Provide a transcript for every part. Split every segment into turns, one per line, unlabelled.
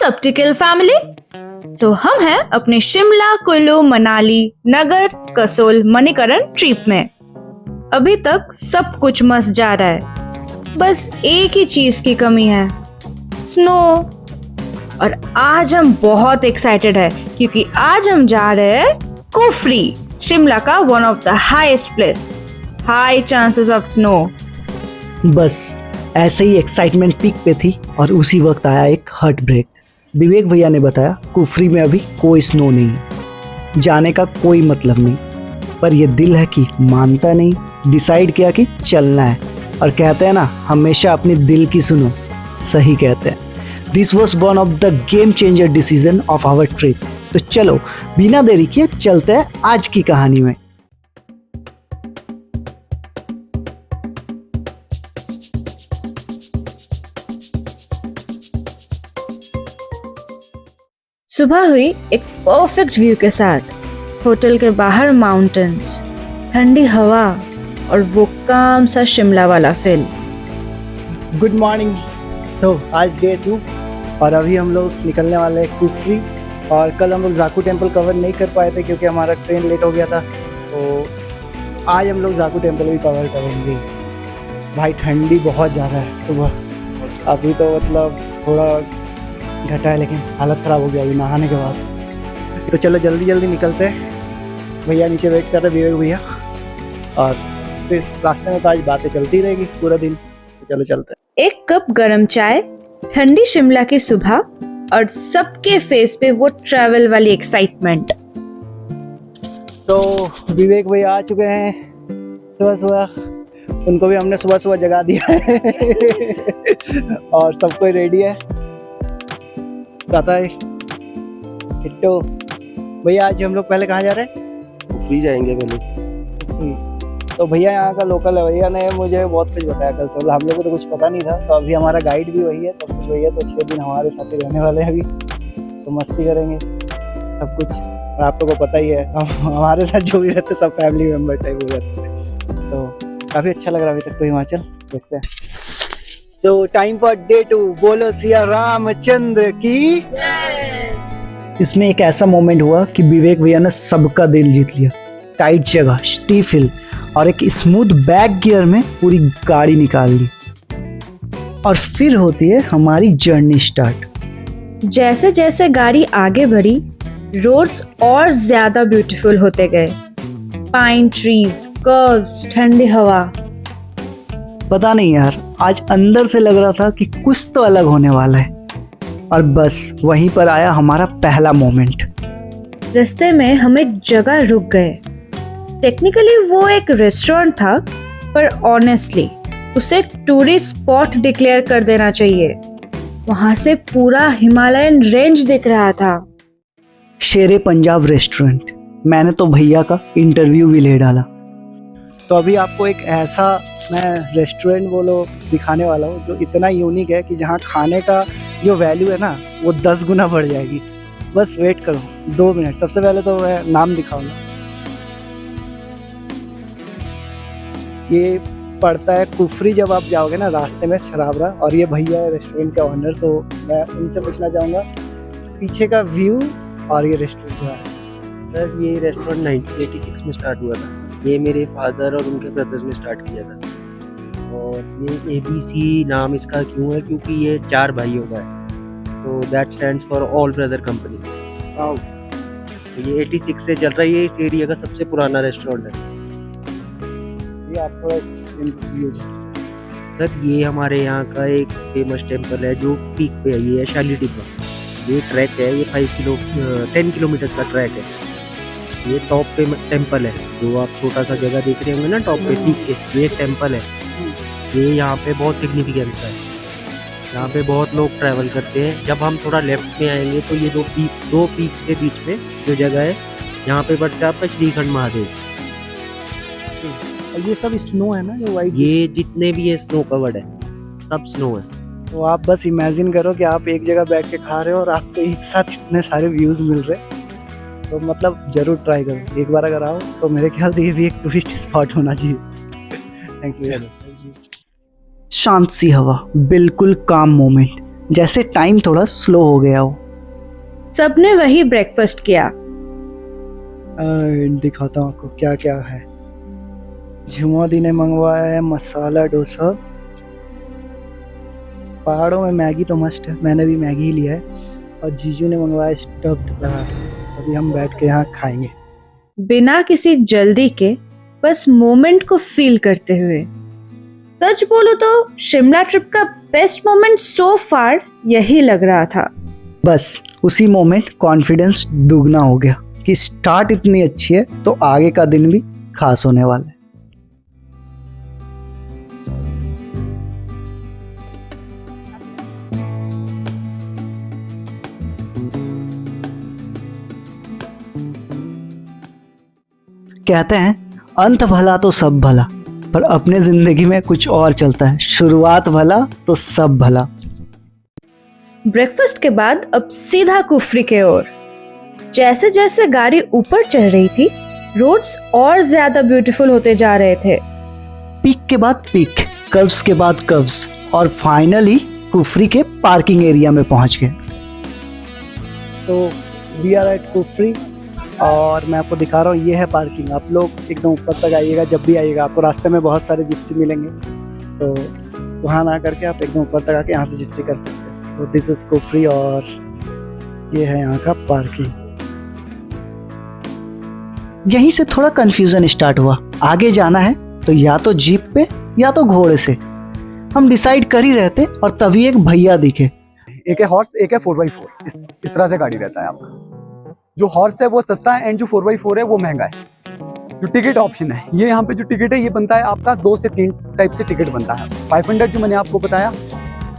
What's up tickle family. So हम हैं अपने शिमला, कुल्लू, मनाली, नगर, कसोल, मणिकरण ट्रिप में। अभी तक सब कुछ मस्त जा रहा है, बस एक ही चीज की कमी है, स्नो। और आज हम बहुत एक्साइटेड है क्योंकि आज हम जा रहे हैं कुफरी, शिमला का one of the highest place, high chances of snow.
बस ऐसे ही एक्साइटमेंट पीक पे थी और उसी वक्त आया एक हार्ट ब्रेक। विवेक भैया ने बताया कुफरी में अभी कोई स्नो नहीं है, जाने का कोई मतलब नहीं, पर ये दिल है कि मानता नहीं। डिसाइड किया कि चलना है, और कहते हैं ना, हमेशा अपने दिल की सुनो, सही कहते हैं। This was one of the game changer decision of our trip. तो चलो बिना देरी किए चलते हैं आज की कहानी में।
सुबह हुई एक परफेक्ट व्यू के साथ, होटल के बाहर माउंटेन्स, ठंडी हवा और वो काम सा शिमला वाला फील।
Good morning. सो आज डे 2 और अभी हम लोग निकलने वाले हैं कुफरी। और कल हम लोग जाकू टेम्पल कवर नहीं कर पाए थे क्योंकि हमारा ट्रेन लेट हो गया था, तो आज हम लोग जाकू टेम्पल भी कवर करेंगे। भाई ठंडी बहुत ज़्यादा है सुबह, अभी तो मतलब थोड़ा घटा है, लेकिन हालत ख़राब हो गया अभी नहाने के बाद। तो चलो जल्दी जल्दी निकलते हैं। भैया नीचे वेट कर रहे, विवेक भैया, और फिर रास्ते में तो आज बातें चलती रहेगी पूरा दिन। तो चलो चलते हैं।
एक कप गरम चाय, ठंडी शिमला की सुबह और सबके फेस पे वो ट्रैवल वाली एक्साइटमेंट।
तो विवेक भैया आ चुके हैं सुबह सुबह, उनको भी हमने सुबह सुबह जगा दिया है और सब कोई रेडी है। पता है हिट्टो भैया, आज हम लोग पहले कहाँ जा रहे हैं?
फ्री जाएंगे पहले।
तो भैया यहाँ का लोकल है, भैया ने मुझे बहुत कुछ बताया कल से, मतलब हम लोग को तो कुछ पता नहीं था। तो अभी हमारा गाइड भी वही है, सब कुछ वही है। तो 6 दिन हमारे साथ ही रहने वाले हैं अभी, तो मस्ती करेंगे सब कुछ। और आप लोगों को पता ही है, हमारे साथ जो भी रहते सब फैमिली मेम्बर टाइप हो जाते हैं। तो काफ़ी अच्छा लग रहा है अभी तक तो हिमाचल। देखते हैं। तो टाइम फॉर डे 2। बोलो सिया रामचंद्र की। इसमें एक ऐसा मोमेंट हुआ कि विवेक भैया ने सबका दिल जीत लिया। टाइट जगह, स्टीफ हिल और एक स्मूथ बैक गियर में पूरी गाड़ी निकाल ली, और फिर होती है हमारी जर्नी स्टार्ट।
जैसे जैसे गाड़ी आगे बढ़ी, रोड्स और ज्यादा ब्यूटीफुल होते गए। पाइन ट्रीज, कर्व्स, ठंडी हवा।
पता नहीं यार, आज अंदर से लग रहा था कि कुछ तो अलग होने वाला है। और बस वहीं पर आया हमारा पहला मोमेंट।
रास्ते में हम एक जगह रुक गए। टेक्निकली वो एक रेस्टोरेंट था, पर ऑनेस्टली उसे टूरिस्ट स्पॉट डिक्लेयर कर देना चाहिए। वहां से पूरा हिमालयन रेंज दिख रहा था।
शेरे पंजाब रेस्टोरेंट। मैंने तो भैया का इंटरव्यू भी ले डाला। तो अभी आपको एक ऐसा मैं रेस्टोरेंट बोलो दिखाने वाला हूँ जो इतना यूनिक है कि जहाँ खाने का जो वैल्यू है ना, वो 10 गुना बढ़ जाएगी। बस वेट करो 2 मिनट। सबसे पहले तो मैं नाम दिखाऊंगा। ये पड़ता है कुफरी। जब आप जाओगे ना रास्ते में शराबरा, और ये भैया है रेस्टोरेंट का ओनर। तो मैं उनसे पूछना चाहूँगा पीछे का व्यू और ये रेस्टोरेंट का।
सर ये रेस्टोरेंट 1986 में स्टार्ट हुआ था। ये मेरे फादर और उनके ब्रदर्स ने स्टार्ट किया था। और ये ABC नाम इसका क्यों है, क्योंकि ये 4 भाइयों का है, तो that stands for all brother company. तो ये 86 से चल रहा है। ये इस एरिया का सबसे पुराना रेस्टोरेंट है।
ये आपको
सर ये हमारे यहाँ का एक फेमस टेम्पल है जो पीक पे है, ये है शाली टिब्बा। ये ट्रैक है, ये 10 किलोमीटर्स का ट्रैक है। ये टॉप पे टेम्पल है, जो आप छोटा सा जगह देख रहे होंगे ना टॉप पे पीक के, ये टेम्पल है। ये यहाँ पे बहुत सिग्निफिकेंस है, यहाँ पे बहुत लोग ट्रैवल करते हैं। जब हम थोड़ा लेफ्ट में आएंगे तो ये दो पीक्स के बीच में जो जगह है, यहाँ पे पड़ता है आपका श्रीखंड महादेव।
ये सब स्नो है ना, ये वाइट।
ये जितने भी है स्नो कवर्ड है, सब स्नो है।
तो आप बस इमेजिन करो कि आप एक जगह बैठ के खा रहे हो और आपको एक साथ इतने सारे व्यूज मिल रहे हैं। तो मतलब जरूर ट्राई करो एक बार अगर आओ तो। मेरे ख्याल से ये भी एक टूरिस्ट स्पॉट होना चाहिए। थैंक्स भैया। शांत सी हवा, बिल्कुल काम मोमेंट। जैसे टाइम थोड़ा स्लो हो गया हो।
सबने वही ब्रेकफास्ट किया।
दिखाता हूँ आपको क्या क्या है। झुमा दी ने मंगवाया है मसाला डोसा। पहाड़ों में मैगी तो मस्ट है, मैंने भी मैगी ही लिया है। और जीजू ने मंगवाया स्टफ्ड पराठा। अभी हम बैठ के यहाँ खाएंगे
बिना किसी जल्दी के, बस मोमेंट को फील करते हुए। सच बोलो तो शिमला ट्रिप का बेस्ट मोमेंट सो फार यही लग रहा था।
बस उसी मोमेंट कॉन्फिडेंस दुगना हो गया कि स्टार्ट इतनी अच्छी है तो आगे का दिन भी खास होने वाला है। कहते हैं अंत भला तो सब भला, पर अपने जिंदगी में कुछ और चलता है, शुरुआत भला तो सब भला।
ब्रेकफास्ट के बाद अब सीधा कुफरी के ओर। जैसे जैसे गाड़ी ऊपर चढ़ रही थी, रोड्स और ज्यादा ब्यूटीफुल होते जा रहे थे।
पीक के बाद पीक, कर्व्स के बाद कर्व्स, और फाइनली कुफरी के पार्किंग एरिया में पहुंच गए। तो वी आर एट कुफरी और मैं आपको दिखा रहा हूँ, ये है पार्किंग। आप लोग एकदम ऊपर तक आइएगा, जब भी आइएगा आपको रास्ते में बहुत सारे जिप्सी मिलेंगे, तो वहाँ ना करके आप एकदम ऊपर तक आके यहाँ से जिप्सी कर सकते हैं। तो दिस इज कुफरी और ये है यहाँ का पार्किंग। यहीं से थोड़ा कंफ्यूजन स्टार्ट हुआ। आगे जाना है तो या तो जीप पे या तो घोड़े से। हम डिसाइड कर ही रहते और तभी एक भैया दिखे।
एक है हॉर्स, एक है 4x4। इस तरह से गाड़ी रहता है आपका। जो हॉर्स है वो सस्ता है एंड जो 4x4 है वो महंगा है। जो टिकट ऑप्शन है, ये यहाँ पे जो टिकट है ये बनता है आपका 2 से 3 टाइप से टिकट बनता है। 500 जो मैंने आपको बताया,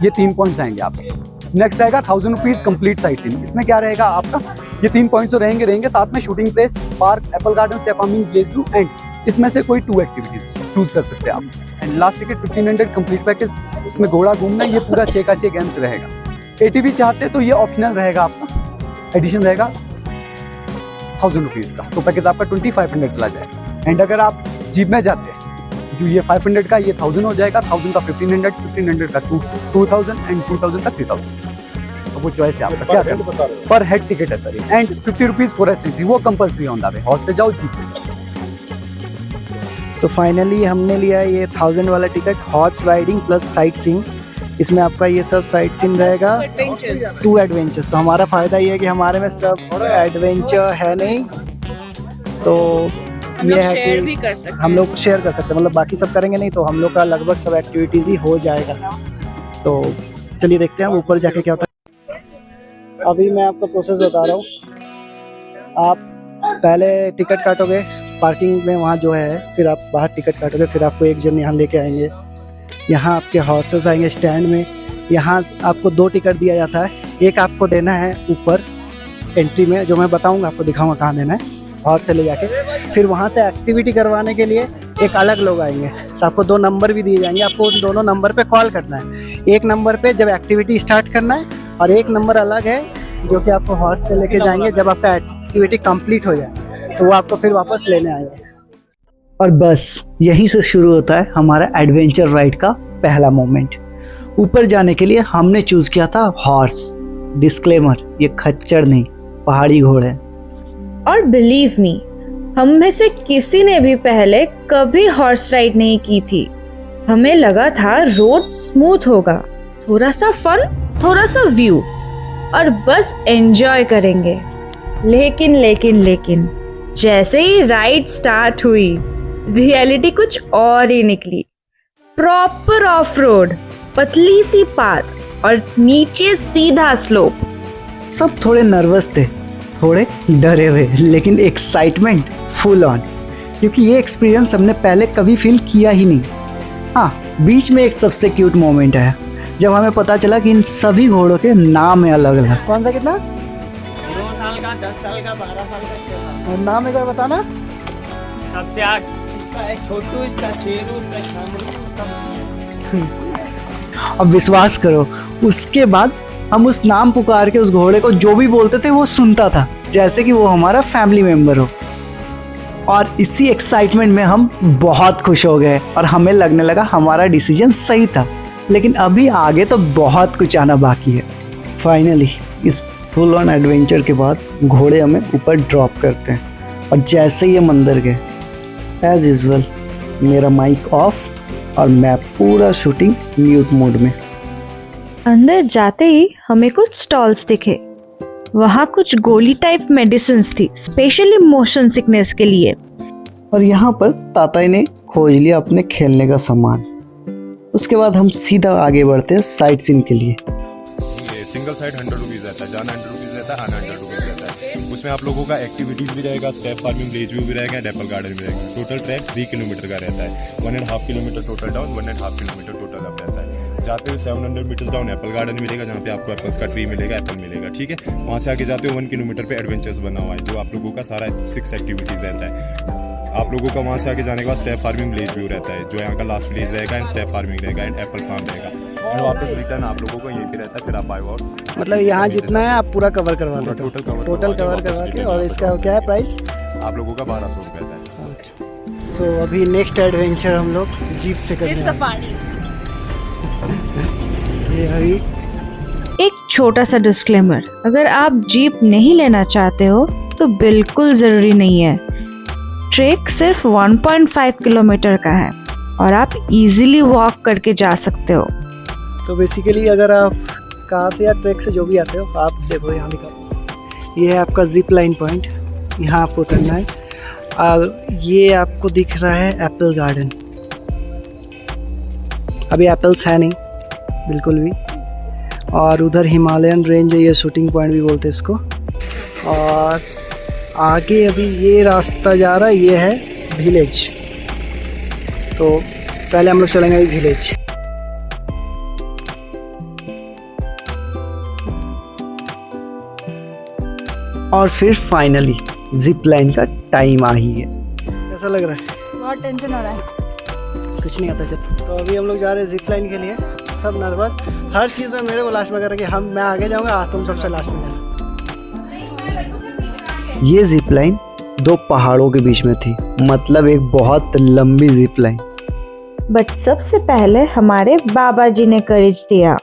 ये 3 पॉइंट्स आएंगे आपके। नेक्स्ट आएगा 1000 रुपीज कंप्लीट साइट सीइंग। इसमें क्या रहेगा आपका, ये 3 पॉइंट्स तो रहेंगे साथ में shooting place, park, Apple garden, step farming, village view, and इसमें से कोई 2 एक्टिविटीज चूज कर सकते हैं आप। And last ticket 1500 complete package. इसमें घोड़ा घूमना, ये पूरा 6 का 6 गेम्स रहेगा। ATV चाहते तो ये ऑप्शनल रहेगा आपका, एडिशन रहेगा 1000 रुपीज का, तो पैकेज आपका 2500 चला जाएगा। एंड अगर आप जीप में जाते हैं, जो ये 500 का ये 1000 हो जाएगा, 1000 का 1500, 1500 का 2000 एंड 2000 का 3000। तो वो चॉइस है आपका, क्या करना पर हेड टिकट है sir. And 50 rupees forest entry, वो compulsory on the way. Horse से जाओ, जीप से जाओ।
तो फाइनली हमने लिया है ये 1000 वाला ticket, horse riding plus sight seeing. इसमें आपका ये सब साइट सीइंग रहेगा, 2 एडवेंचर्स। तो हमारा फ़ायदा ये है कि हमारे में सब एडवेंचर है नहीं, तो ये है कि हम लोग शेयर कर सकते हैं। मतलब बाकी सब करेंगे नहीं, तो हम लोग का लगभग सब एक्टिविटीज़ ही हो जाएगा। तो चलिए देखते हैं ऊपर जाके क्या होता है। अभी मैं आपको प्रोसेस बता रहा हूँ। आप पहले टिकट काटोगे पार्किंग में, वहाँ जो है, फिर आप बाहर टिकट काटोगे, फिर आपको एक जन यहाँ लेके आएंगे। यहाँ आपके हॉर्सेस आएंगे स्टैंड में। यहाँ आपको 2 टिकट दिया जाता है। एक आपको देना है ऊपर एंट्री में, जो मैं बताऊंगा, आपको दिखाऊंगा कहाँ देना है, हॉर्स से ले जाके। फिर वहाँ से एक्टिविटी करवाने के लिए एक अलग लोग आएंगे, तो आपको 2 नंबर भी दिए जाएंगे। आपको उन दोनों नंबर पे कॉल करना है। एक नंबर पे जब एक्टिविटी स्टार्ट करना है, और एक नंबर अलग है जो कि आपको हॉर्स से लेके जाएंगे जब आपका एक्टिविटी कंप्लीट हो जाए, तो वो आपको फिर वापस लेने आएंगे। और बस यहीं से शुरू होता है हमारा एडवेंचर राइड का पहला मोमेंट। ऊपर जाने के लिए हमने चूज किया था हॉर्स। डिस्क्लेमर, ये खच्चर नहीं, पहाड़ी घोड़े।
और बिलीव मी, हम में से किसी ने भी पहले कभी हॉर्स राइड नहीं की थी। हमें लगा था रोड स्मूथ होगा, थोड़ा सा फन, थोड़ा सा व्यू, और बस एंजॉय करेंगे। लेकिन जैसे ही राइड स्टार्ट हुई, रियलिटी कुछ और ही निकली। प्रॉपर ऑफ रोड, पतली सी पाथ और नीचे सीधा स्लोप।
सब थोड़े नर्वस थे, थोड़े डरे हुए, लेकिन एक्साइटमेंट फुल ऑन, क्योंकि ये एक्सपीरियंस हमने पहले कभी फील किया ही नहीं। हाँ, बीच में एक सबसे क्यूट मोमेंट आया, जब हमें पता चला कि इन सभी घोड़ों के नाम है अलग अलग। कौन सा कितना?
2 साल का, 10 साल का, 12 साल का।
नाम एक बार बताना।
सबसे आगे इसका है छोटू, इसका शेरू, इसका शामरू, इसका।
अब विश्वास करो, उसके बाद हम उस नाम पुकार के उस घोड़े को जो भी बोलते थे वो सुनता था, जैसे कि वो हमारा फैमिली मेम्बर हो। और इसी एक्साइटमेंट में हम बहुत खुश हो गए और हमें लगने लगा हमारा डिसीजन सही था। लेकिन अभी आगे तो बहुत कुछ आना बाकी है। फाइनली इस फुल ऑन एडवेंचर के बाद घोड़े हमें ऊपर ड्रॉप करते हैं और जैसे ही हम अंदर गए एज यूजुअल मेरा माइक ऑफ और मैं पूरा शूटिंग म्यूट मोड में।
अंदर जाते ही हमें कुछ स्टॉल्स दिखे। वहाँ कुछ गोली टाइप मेडिसिन्स थी स्पेशली मोशन सिकनेस के लिए।
और यहाँ पर ताताई ने खोज लिया अपने खेलने का सामान। उसके बाद हम सीधा आगे बढ़ते हैं साइट सीन के लिए।
सिंगल साइड 100 रुपीज़ रहता है, जाना 100 रुपीज़ रहता है, आना 100 रुपीज़ रहता है। उसमें आप लोगों का एक्टिविटीज़ भी रहेगा, स्टेप फार्मिंग विलेज व्यू भी रहेगा, एप्पल गार्डन भी रहेगा। टोटल ट्रैक 3 किलोमीटर का रहता है। 1.5 kilometre total down, 1.5 kilometre total up रहता है। जाते हुए 700 मीटर्स डाउन एप्पल गार्डन मिलेगा, जहाँ पे आपको एप्पल्स का ट्री मिलेगा, एप्पल मिलेगा, ठीक है। वहाँ से आगे जाते हुए 1 किलोमीटर पे एडवेंचर्स बना हुआ है, जो आप लोगों का सारा 6 एक्टिविटीज़ रहता है। आप लोगों का वहाँ से आगे जाने के बाद स्टेप फार्मिंग विलेज व्यू रहता है, जो यहाँ का लास्ट विलेज रहेगा, एंड स्टेप फार्मिंग रहेगा, एंड एप्पल फार्म रहेगा। एंड वापस रिटर्न आप लोगों को यहीं पे रहता है। फिर आप बाय वॉर्स
मतलब यहाँ जितना है आप पूरा कवर करवा देते हो,
टोटल कवर
करवा के। और इसका क्या है प्राइस?
आप लोगों का 1200 रुपये है।
सो अभी नेक्स्ट एडवेंचर हम लोग जीप से करने वाले हैं।
एक छोटा सा डिस्क्लेमर, अगर आप जीप नहीं लेना चाहते हो तो बिल्कुल ज़रूरी नहीं है। ट्रैक सिर्फ 1.5 किलोमीटर का है और आप इजीली वॉक करके जा सकते हो।
तो बेसिकली अगर आप कार से या ट्रैक से जो भी आते हो, आप देखो यहाँ दिखाता हूँ, ये है आपका जिप लाइन पॉइंट, यहाँ आपको उतरना है। और ये आपको दिख रहा है एप्पल गार्डन। अभी एप्पल्स है नहीं बिल्कुल भी। और उधर हिमालयन रेंज है, ये शूटिंग पॉइंट भी बोलते हैं इसको। और आगे अभी ये रास्ता जा रहा है, ये है विलेज। तो पहले हम लोग चलेंगे विलेज। और फिर फाइनली जिप लाइन का टाइम आ ही है। कैसा लग रहा है?
बहुत टेंशन हो रहा है।
कुछ नहीं आता चल। तो अभी हम लोग जा रहे हैं जिप लाइन के लिए। सब नर्वस, हर चीज़ में मेरे को लास्ट में कर रहा कि मैं आगे जाऊंगा, तुम सबसे लास्ट में जाना। ये जिप लाइन 2 पहाड़ों के बीच में थी, मतलब एक बहुत लंबी जिप लाइन।
बट सबसे पहले हमारे बाबा जी ने करेज दिया।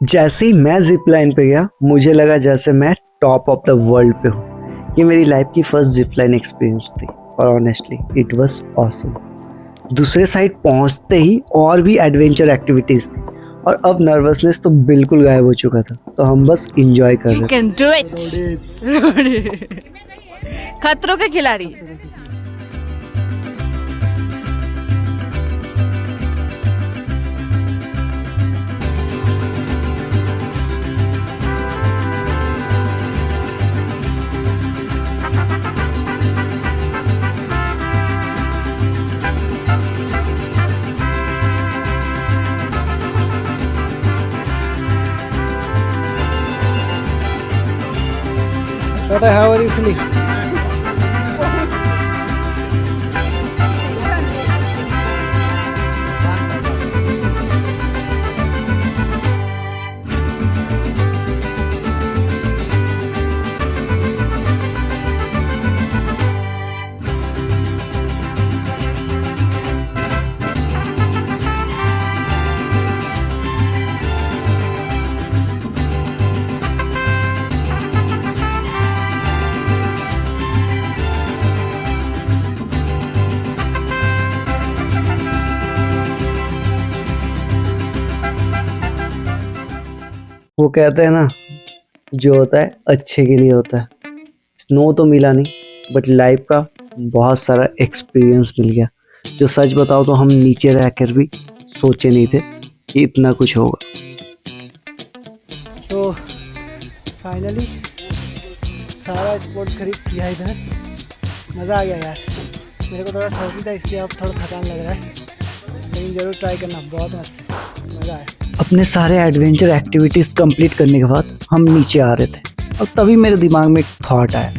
जैसे ही मैं जिप लाइन पे गया, मुझे लगा जैसे मैं टॉप ऑफ द वर्ल्ड पे हूँ। ये मेरी लाइफ की फर्स्ट जिप लाइन एक्सपीरियंस थी और ऑनेस्टली इट वाज ऑसम। दूसरे साइड पहुँचते ही और भी एडवेंचर एक्टिविटीज़ थी और अब नर्वसनेस तो बिल्कुल गायब हो चुका था। तो हम बस इंजॉय कर रहे थे।
Can do it. खतरों के खिलाड़ी।
Tata, how are you feeling? वो कहते हैं ना, जो होता है अच्छे के लिए होता है। स्नो तो मिला नहीं, बट लाइफ का बहुत सारा एक्सपीरियंस मिल गया, जो सच बताओ तो हम नीचे रहकर भी सोचे नहीं थे कि इतना कुछ होगा। तो फाइनली सारा स्पोर्ट्स खरीद किया इधर। मज़ा आ गया यार। मेरे को थोड़ा सर्दी था इसलिए अब थोड़ा थकान लग रहा है, लेकिन ज़रूर ट्राई करना, बहुत मस्त है, मज़ा आया। अपने सारे एडवेंचर एक्टिविटीज़ कंप्लीट करने के बाद हम नीचे आ रहे थे और तभी मेरे दिमाग में एक थॉट आया,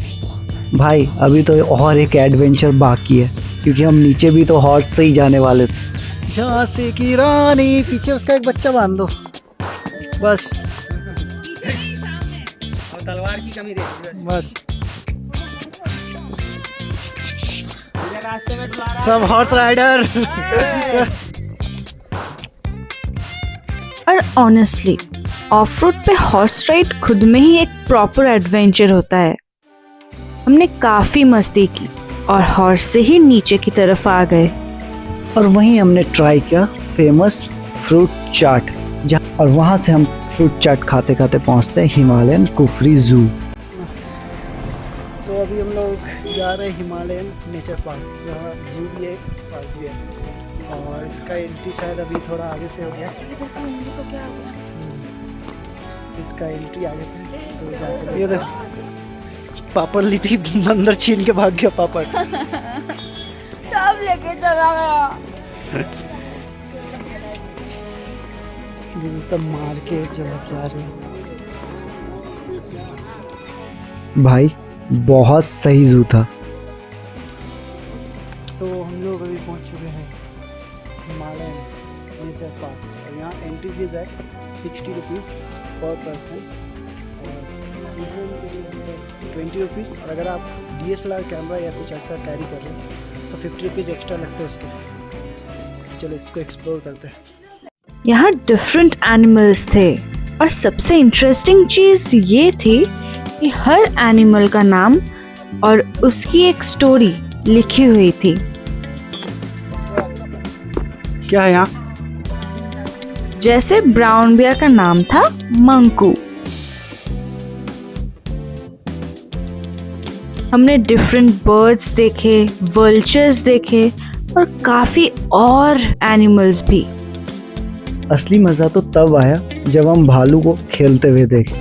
भाई अभी तो और एक एडवेंचर बाकी है, क्योंकि हम नीचे भी तो हॉर्स से ही जाने वाले थे। झांसी की रानी, पीछे उसका एक बच्चा बांध दो बस
और तलवार की कमी रही
बस।
रास्ते में चला रहा
सब हॉर्स राइडर।
और ऑनेस्टली ऑफ रोड पे हॉर्स राइड खुद में ही एक प्रॉपर एडवेंचर होता है। हमने काफी मस्ती की और हॉर्स से ही नीचे की तरफ आ गए।
और वहीं हमने ट्राई किया फेमस फ्रूट चाट, और वहाँ से हम फ्रूट चाट खाते खाते पहुँचते हैं हिमालयन कुफरी जू। तो अभी हम लोग जा रहे हैं हिमालयन नेचर पार्क, जहाँ जू भी है पार्क भी है, और इसका एंट्री शायद अभी थोड़ा आगे से हो गया। इसका एंट्री आगे से तो जाके ये देखो पापड़ ली थी, अंदर छीन के भाग गया पापड़।
सब लेके चला गया।
This is the market जब आप जा रहे हैं। भाई बहुत सही जू था। तो हम लोग अभी पहुंच चुके हैं हिमालयन नेचर पार्क, और यहाँ एंट्री फीस है 60 रुपीज़ पर पर्सन, और 20 रुपीज़, और अगर आप DSLR कैमरा या कुछ ऐसा कैरी कर रहे हैं तो 50 रुपीज़ एक्स्ट्रा लगते हैं उसके। चलो इसको एक्सप्लोर करते हैं।
यहाँ डिफरेंट एनिमल्स थे, और सबसे इंटरेस्टिंग चीज ये थी कि हर एनिमल का नाम और उसकी एक स्टोरी लिखी हुई थी।
क्या है यहाँ?
जैसे ब्राउन बियर का नाम था मंकू। हमने डिफरेंट बर्ड्स देखे, वल्चर्स देखे, और काफी और एनिमल्स भी।
असली मजा तो तब आया जब हम भालू को खेलते हुए देखे।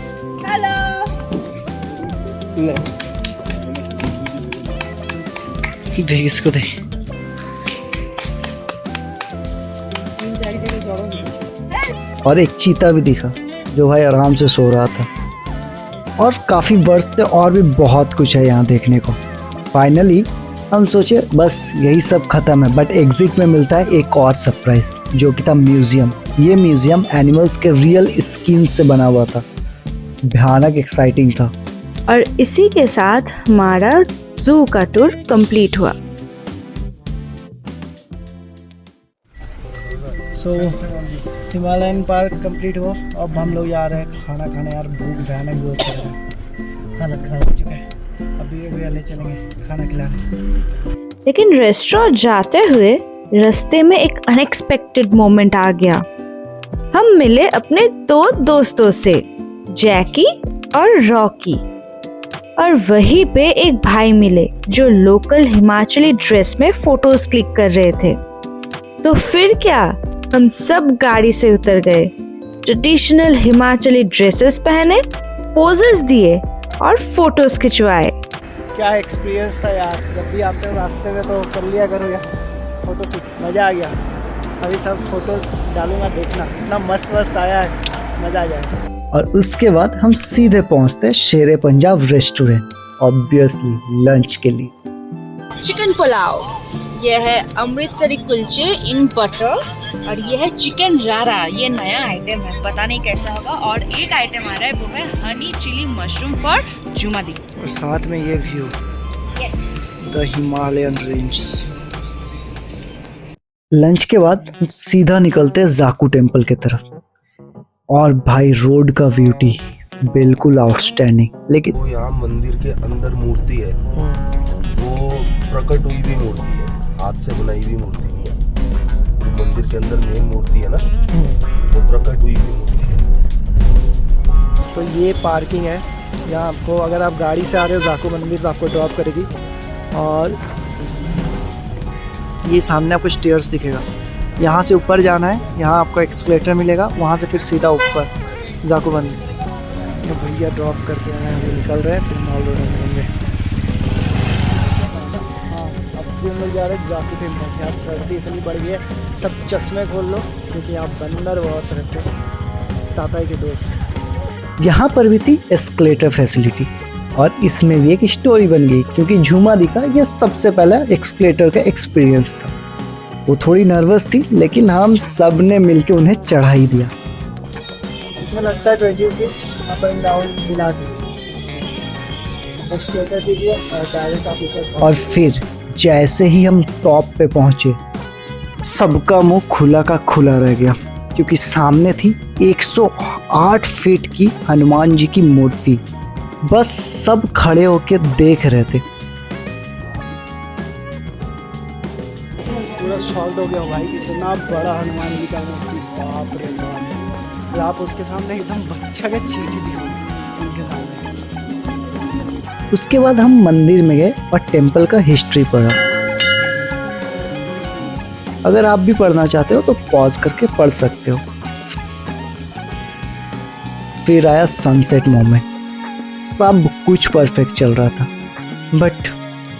देख इसको देख। और एक चीता भी दिखा जो भाई आराम से सो रहा था, और काफी बर्ड्स थे, और भी बहुत कुछ है यहाँ देखने को। फाइनली हम सोचे बस यही सब खत्म है, बट एग्जिट में मिलता है एक और सरप्राइज, जो कि था म्यूजियम। ये म्यूजियम एनिमल्स के रियल स्किन से बना हुआ था। भयानक एक्साइटिंग था।
और इसी के साथ हमारा जू का टूर कंप्लीट हुआ।
सो हिमालयन पार्क कंप्लीट हुआ। अब हम लोग जा रहे हैं खाना खाने। यार भूख भयानक जोर से लगा, हालत खराब हो चुका है। अभी ले चलेंगे खाना खिलाने।
लेकिन रेस्टोरेंट जाते हुए रास्ते में एक अनएक्सपेक्टेड मोमेंट आ गया। हम मिले अपने दो दोस्तों से, जैकी और रॉकी, और वहीं पे एक भाई मिले जो लोकल हिमाचली ड्रेस में फोटोज क्लिक कर रहे थे। तो फिर क्या, हम सब गाड़ी से उतर गए, ट्रेडिशनल हिमाचली ड्रेसेस पहने, पोजेस दिए और फोटोज खिंचवाए।
क्या एक्सपीरियंस था यार। जब भी आते हो रास्ते में तो कर लिया करो यार फोटो शूट, मज़ा आ गया। अभी सब फोटोज डालूंगा, देखना इतना मस्त मस्त आया है, मज़ा आ जाएगा। और उसके बाद हम सीधे पहुंचते शेरे पंजाब रेस्टोरेंट, ऑब्वियसली लंच के लिए।
चिकन पुलाव, यह है अमृतसरी कुलचे इन बटर, और ये है चिकन रारा। ये नया आइटम है, पता नहीं कैसा होगा। और एक आइटम आ रहा है, वो है हनी चिली मशरूम फॉर जुमादी।
और साथ में ये view, the Himalayan range. Lunch के बाद सीधा निकलते हैं जाकू टेम्पल की तरफ, और भाई रोड का ब्यूटी बिल्कुल आउटस्टैंडिंग। लेकिन
वो यहाँ मंदिर के अंदर मूर्ति है, वो प्रकट हुई भी मूर्ति है, हाथ से बनाई हुई मूर्ति नहीं है। जो मंदिर के अंदर मेन मूर्ति है ना, वो प्रकट हुई भी मूर्ति है।
तो ये पार्किंग है, यहाँ आपको अगर आप गाड़ी से आ रहे हो जाकू मंदिर तो आपको ड्रॉप करेगी, और ये सामने आपको स्टेयर्स दिखेगा, यहाँ से ऊपर जाना है। यहाँ आपको एक्सलेटर मिलेगा, वहाँ से फिर सीधा ऊपर जाकू मंदिर। तो भैया ड्रॉप करके आए हैं, अभी निकल रहे हैं, फिर मॉल रोड में मिलेंगे। हाँ, अब भी हम लोग जा रहे हैं जाकू टेम्पल। यहाँ सर्दी इतनी बढ़ गई है, सब चश्मे खोल लो क्योंकि यहाँ बंदर बहुत रहते हैं, ताताई के दोस्त। यहाँ पर भी थी एस्केलेटर फैसिलिटी, और इसमें भी एक स्टोरी बन गई क्योंकि झूमा दिखा ये सबसे पहला एस्केलेटर का एक्सपीरियंस था। वो थोड़ी नर्वस थी, लेकिन हम सब ने मिलके उन्हें चढ़ा ही दिया।
इसमें लगता है 20 रुपीज़ अप एंड डाउन मिला के। एक्सप्लोर दीजिए और डायरेक्ट आप ऊपर पहुंच
और फिर जैसे ही हम टॉप पे पहुंचे, सबका मुंह खुला का खुला रह गया, क्योंकि सामने थी 108 फीट की हनुमान जी की मूर्ति। बस सब खड़े होके देख रहे थे।
पूरा शॉक्ड हो गया भाई, इतना बड़ा हनुमान जी का मूर्ति, बाप रे बाप। और आप उसके सामने एकदम बच्चा का चींटी दिखा उनके सामने।
उसके बाद हम मंदिर में गए और टेम्पल का हिस्ट्री पढ़ा। अगर आप भी पढ़ना चाहते हो तो पॉज करके पढ़ सकते हो। फिर आया सनसेट मोमेंट। सब कुछ परफेक्ट चल रहा था, बट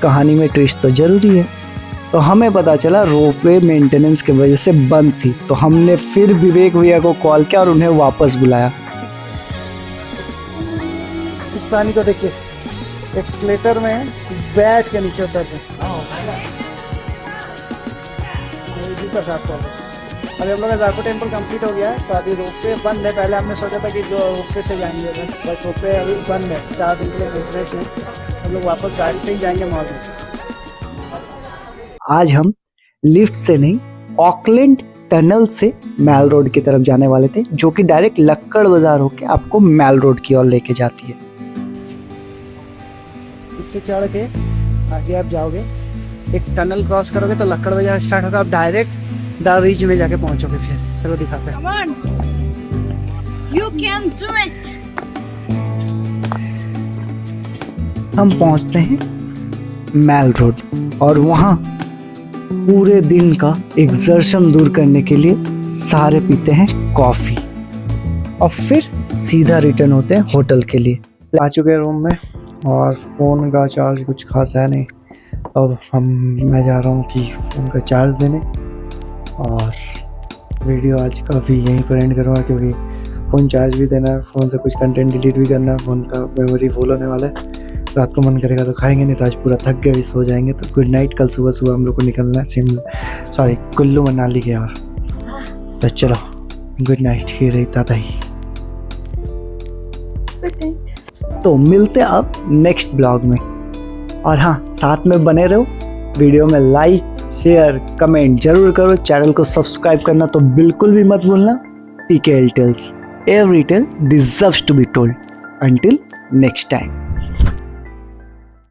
कहानी में ट्विस्ट तो जरूरी है। तो हमें पता चला रोपवे मेंटेनेंस की वजह से बंद थी, तो हमने फिर विवेक भैया को कॉल किया और उन्हें वापस बुलाया।
इस पानी को देखिए, एक्सकलेटर में बैठ के नीचे उतर रहे। जूता साफ कर रहे। अभी हम लोग का जाको टेम्पल कंप्लीट हो गया है, तो अभी रोपवे बंद है। पहले हमने सोचा था कि जो रोपवे से जाएंगे, बट रोपवे अभी बंद है। 4 दिन के लिए मेंटेनेंस में हम लोग वापस गाड़ी से ही जाएंगे मॉल में।
आज हम लिफ्ट से नहीं, ऑकलैंड टनल से मैल रोड की तरफ जाने वाले थे, जो कि डायरेक्ट लक्कड़ बाजार होके आपको मैल रोड की ओर लेके जाती है।
इससे चढ़ के आगे आप जाओगे, एक टनल क्रॉस करोगे तो लक्कड़ बाजार स्टार्ट होगा। आप डायरेक्ट द रिज में जाके पहुंचोगे। फिर चलो दिखाते हैं।
Come on. You can do it.
हम पहुंचते हैं मैल रोड और वहाँ पूरे दिन का एग्जर्शन दूर करने के लिए सारे पीते हैं कॉफ़ी और फिर सीधा रिटर्न होते हैं होटल के लिए।
आ चुके हैं रूम में और फ़ोन का चार्ज कुछ खास है नहीं। अब मैं जा रहा हूँ कि फ़ोन का चार्ज देने, और वीडियो आज का भी यहीं पर एंड करूँगा, क्योंकि फ़ोन चार्ज भी देना है, फ़ोन से कुछ कंटेंट डिलीट भी करना है, फ़ोन का मेमोरी फुल होने वाला है। रात को मन करेगा तो खाएंगे, नहीं तो आज पूरा थक गए, भी सो जाएंगे। तो गुड नाइट। कल सुबह सुबह हम लोग को निकलना है कुल्लू मनाली के और। तो चलो गुड नाइट। ये रही ताताई। तो मिलते हैं अब नेक्स्ट ब्लॉग में, और हाँ, साथ में बने रहो। वीडियो में लाइक शेयर कमेंट जरूर करो। चैनल को सब्सक्राइब करना तो बिल्कुल भी मत भूलना। TKL tales, every tale deserves to be told. Until next time.